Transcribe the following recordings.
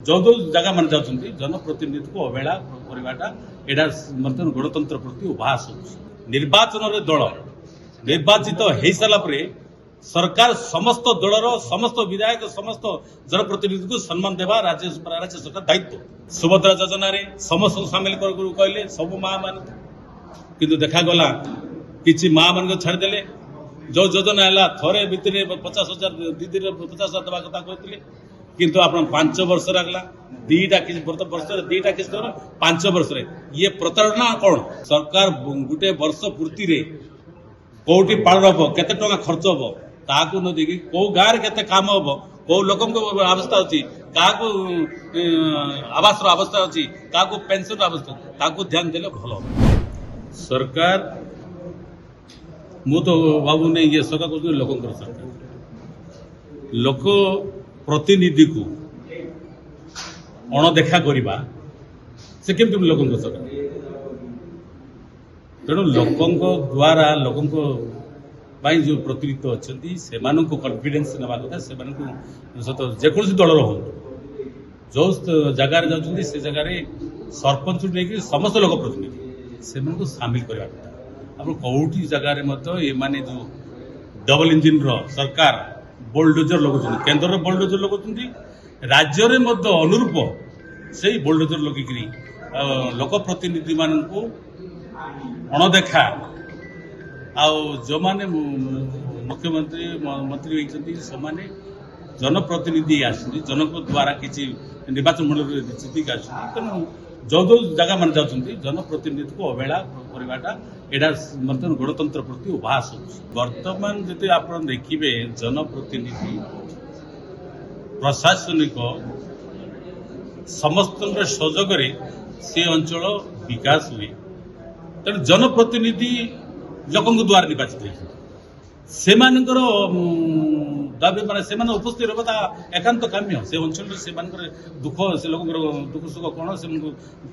जो जगह मान जाती जनप्रतिनिधि को अवहेला करवाटा यहाँ गणतंत्र प्रति उपहास निर्वाचन दल निर्वाचित हो सारा सरकार समस्त दलर समस्त विधायक समस्त जनप्रतिनिधि को सम्मान देवा राज्य सरकार दायित्व सुभद्रा योजना समस्त सामिल कहले सब माँ मान किंतु देखागला कि माँ मान छाड़देले जो योजना है थरे भितर 50,000 दीदी 50,000 देवा कथा कहते किंतु आप 5 वर्ष लगला दीटा किसी वर्ष दीटा किसी 5 वर्ष ये प्रतारणा कौन सरकार गोटे वर्ष पूर्ति रे कौटी पालन हम केते टंका खर्च हम ताकू न देखी कौ गाँव केते काम हम कौ लोक अवस्था अच्छी क्या आवास अवस्था अच्छी क्या पेंशन अवस्था ताकू ध्यान देले भल सरकार मु तो बाबू नहीं ये सरकार कर लोक सरकार लोक प्रतिनिधि को अणदेखा करवा से केमती लोक सरकार तेणु लोकों द्वारा लोकों जो प्रतिनिधि अच्छा से कॉन्फिडेंस ना कथा से सत जेकोसी दलर हो जो जगार जाऊँ से जगार सरपंच नहीं समस्त लोक प्रतिनिधि से सामिल करवा कथा आप कौटी जगार ये माने जो डबल इंजिन सरकार बोल्डोजर लगुन केन्द्र बोल्डोजर लगुन राज्य अनुरूप से बोल्डोजर लगिकी लोक प्रतिनिधि मान अणदेखा जो माने मुख्यमंत्री मंत्री होती से जनप्रतिनिधि आसती जन द्वारा किसी निर्वाचन मंडल जीतिक आस तेणु जो जगह मान जाती जनप्रतिनिधि को अवहेला करवाटा यहाँ गणतंत्र प्रति उपहास वर्तमान जो आप देखिए जनप्रतिनिधि प्रशासनिक समस्त सहयोग से अंचल विकास हुए तेणु जनप्रतिनिधि लोक द्वारा निर्वाचित होती से दाबी माने से उपस्थित रहा एकांत काम्य से अंचल से दुख से लोक दुख सुख कौन से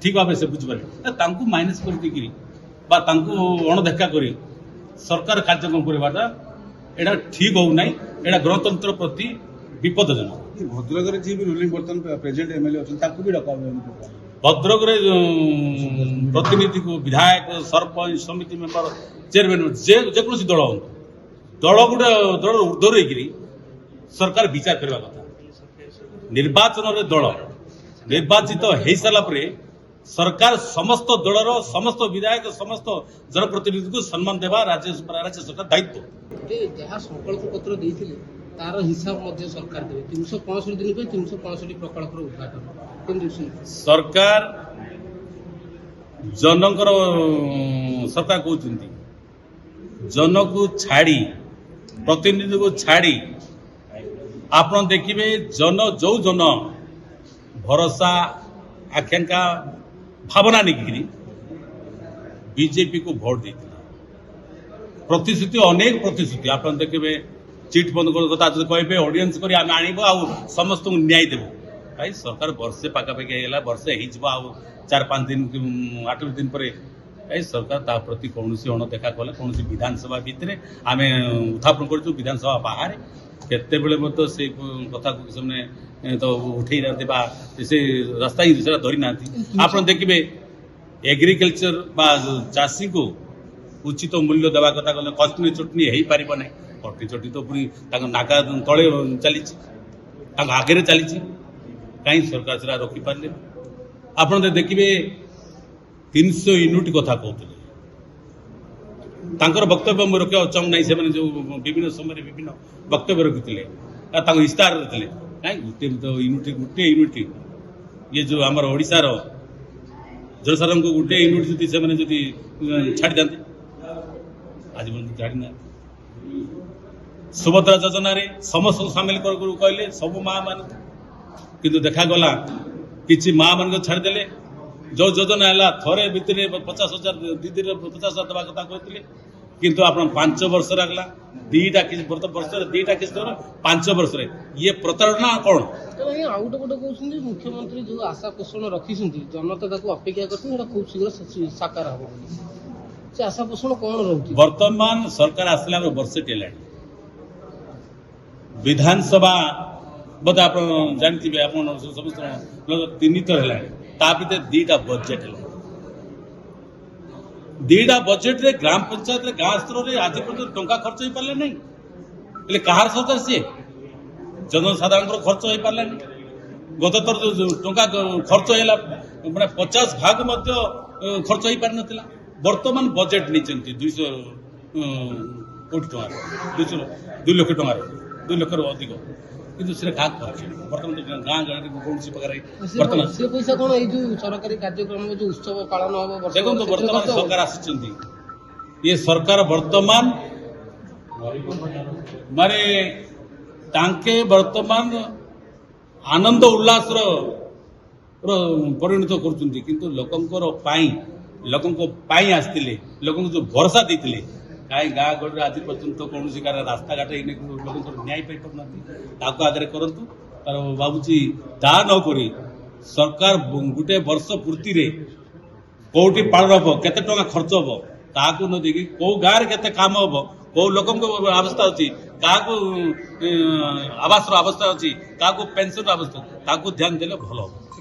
ठीक भाव से बुझीपारे माइनस कर अणदेखा कर सरकार कार्यक्रम करवाटा यहाँ ठीक हो ना यहाँ गणतंत्र प्रति विपदजनक भद्रक जी रूलिंग बर्तमान प्रेजेंट एमएलए अच्छा भी डका भद्रक प्रतिनिधि को विधायक सरपंच समिति मेंबर चेयरमैन जेकोसी दल हूँ दल गोटे दल ऊर्धर सरकार विचार करने कथा निर्वाचन दल निर्वाचित हो सारा सरकार समस्त दलर समस्त विधायक समस्त जनप्रतिनिधि को सम्मान देवा राज्य सरकार दायित्व जहाँ संकल्प पत्र देते तार हिसाब सरकार देवे 365 दिन पे 365 प्रकल्प उद्घाटन सरकार जनकर सरकार कहते जन को छाड़ी प्रतिनिधि को छाड़ी आप देखिए जन जो जन भरोसा आकांक्षा भावना नहीं बीजेपी को भोट देते प्रतिश्रुति अनेक प्रतिश्रुति आप देखिए चिट बंद कथा कहे ऑडियंस कर समस्त न्याय देव भाई सरकार वर्षे पखापाखि है वर्षे हो 4-5 दिन 8 दिन पर भाई सरकार प्रति कौन अणदेखा कले कौन विधानसभा भितर आम उत्थापन कर विधानसभा बाहर केते से कथा को तो उठे ना से रास्ता ही धरी ना आप देखिए एग्रिकल्चर चाषी को उचित मूल्य देवा कथा कहले कटनी चटनी हो पार ना कटनी चटनी तो पुणी नाका तले चली आगे चली कहीं सरकार से रखिपारे आप देखिए 300 यूनिट कथा कहते वक्तव्य मुझे रखा चाहूना से जो विभिन्न समय विभिन्न वक्तव्य रखते इस्तार रखते कहीं गोटे यूनिट ये जो आम ओडार जनसाधारण को गोटे यूनिट जदि छाड़ी जाते आज छाड़ी ना सुभद्रा योजना समस्त सामिल कहले सब माँ मान किंतु देखागला कि माँ मान छाड़देले जो योजना है थरे भितर 50,000 दीदी 50,000 देवा कथा कहते किंतु आप 5 वर्ष लगला दीटा किसी वर्ष दीटा किसी 5 वर्ष ये प्रतारणा कौन आउट गोटे कहते मुख्यमंत्री जो आशा पोषण रखी जनता अपेक्षा कर खूब शीघ्र साकार हम से आशा पोषण कौन रोचे वर्तमान सरकार आसला वर्षे टेला विधानसभा ବୋଧେ ଆପଣ ଜାଣିଥିବେ, ଆପଣ ସମସ୍ତ ଲୋକ 3 ଥର ହେଲାଣି। ତା ଭିତରେ 2ଟା ବଜେଟ୍ ହେଲା। 2ଟା ବଜେଟ୍ରେ ଗ୍ରାମ ପଞ୍ଚାୟତରେ ଗାଁ ସ୍ତରରେ ଆଜି ପର୍ଯ୍ୟନ୍ତ ଟଙ୍କା ଖର୍ଚ୍ଚ ହେଇପାରିଲା ନାହିଁ। ହେଲେ କାହାର ସରକାର ସିଏ? ଜନସାଧାରଣଙ୍କର ଖର୍ଚ୍ଚ ହେଇପାରିଲାନି। ଗତ ଥର ଯୋଉ ଟଙ୍କା ଖର୍ଚ୍ଚ ହେଲା ମାନେ 50 ଭାଗ ମଧ୍ୟ ଖର୍ଚ୍ଚ ହେଇପାରିନଥିଲା। ବର୍ତ୍ତମାନ ବଜେଟ୍ ନେଇଛନ୍ତି 200 କୋଟି ଟଙ୍କାର, 2 ଲକ୍ଷ ଟଙ୍କାର, 2 ଲକ୍ଷରୁ ଅଧିକ, କିନ୍ତୁ ସେଟା କାହାକୁ ଖର୍ଚ୍ଚ ହେଲା? ବର୍ତ୍ତମାନ ଗାଁ ଗାଁରେ କୌଣସି ପ୍ରକାର ବର୍ତ୍ତମାନ ସେ ପଇସା କଣ ଏଇ ଯୋଉ ସରକାରୀ କାର୍ଯ୍ୟକ୍ରମ ଯୋଉ ଉତ୍ସବ ପାଳନ ହବ ବର୍ଷ ଦେଖନ୍ତୁ, ବର୍ଷ ବର୍ତ୍ତମାନ ସେଥିରେ ଖର୍ଚ୍ଚ ସରକାର ଆସିଛନ୍ତି। ଇଏ ସରକାର ବର୍ତ୍ତମାନ ମାନେ ତାଙ୍କେ ବର୍ତ୍ତମାନ ଆନନ୍ଦ ଉଲ୍ଲାସର ପରିଣତ କରୁଛନ୍ତି, କିନ୍ତୁ ଲୋକଙ୍କ ପାଇଁ ଆସିଥିଲେ, ଲୋକଙ୍କୁ ଯୋଉ ଭରସା ଦେଇଥିଲେ, କାହିଁ ଗାଁ ଗହଳିରେ ଆଜି ପର୍ଯ୍ୟନ୍ତ କୌଣସି ରାସ୍ତାଘାଟ ଏଇନେ ଲୋକଙ୍କର ନ୍ୟାୟ ପାଇପାରୁନାହାନ୍ତି। ତାକୁ ଆଗରେ କରନ୍ତୁ। ତାର ଭାବୁଛି ତା ନ କରି ସରକାର ଗୋଟେ ବର୍ଷ ପୂର୍ତ୍ତିରେ କୋଉଠି ପାଳନ ହବ, କେତେ ଟଙ୍କା ଖର୍ଚ୍ଚ ହବ, ତାହାକୁ ନ ଦେଇକି କୋଉ ଗାଁରେ କେତେ କାମ ହବ, କୋଉ ଲୋକଙ୍କ ଅବସ୍ଥା ଅଛି, କାହାକୁ ଆବାସର ଅବସ୍ଥା ଅଛି, କାହାକୁ ପେନସନର ଅବସ୍ଥା, ତାକୁ ଧ୍ୟାନ ଦେଲେ ଭଲ ହବ।